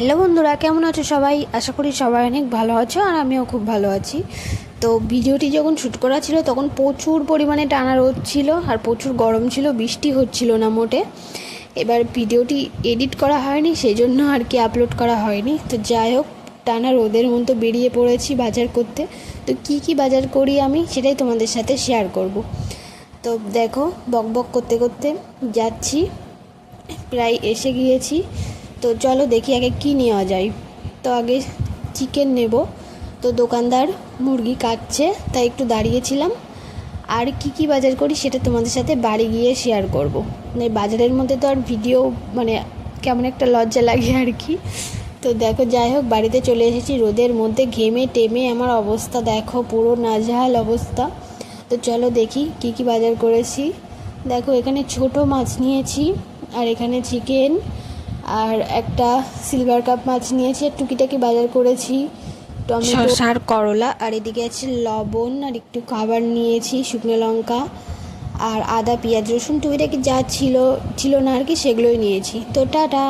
Hello বন্ধুরা, কেমন আছো সবাই? আশা করি সবাই অনেক ভালো আছো, আর আমিও খুব ভালো আছি। তো ভিডিওটি যখন শ্যুট করা ছিল তখন প্রচুর পরিমাণে টানা রোদ ছিল আর প্রচুর গরম ছিল, বৃষ্টি হচ্ছিল না মোটে। এবার ভিডিওটি এডিট করা হয়নি, সেই জন্য আর কি আপলোড করা হয়নি। তো যাই হোক, টানা রোদের মতো বেরিয়ে পড়েছি বাজার করতে। তো কি কি বাজার করি আমি সেটাই তোমাদের সাথে শেয়ার করব। তো দেখো, বক বক করতে করতে যাচ্ছি, প্রায় এসে গিয়েছি। তো চলো দেখি আগে কি নেওয়া যায়। তো আগে চিকেন নেব। তো দোকানদার মুরগি কাটছে, তাই একটু দাঁড়িয়েছিলাম। আর কি বাজার করি সেটা তোমাদের সাথে বাড়ি গিয়ে শেয়ার করব। মানে বাজারের মধ্যে তো আর ভিডিও মানে কেমন একটা লজ্জা লাগে আর কি। তো দেখো, যাই হোক, বাড়িতে চলে এসেছি। রোদের মধ্যে ঘেমে টেমে আমার অবস্থা দেখো, পুরো নাজেহাল অবস্থা। তো চলো দেখি কি বাজার করেছি। দেখো, এখানে ছোট মাছ নিয়েছি, আর এখানে চিকেন, আর একটা সিলভার কাপ মাছ নিয়েছি, আর টুকিটাকি বাজার করেছি, টমেটো, শসা আর করলা। আর এদিকে আছে লবণ, আর একটু খাবার নিয়েছি, শুকনো লঙ্কা আর আদা, পেঁয়াজ, রসুন, টুকিটাকি যা ছিল না আর কি, সেগুলোই নিয়েছি। তো টাটা।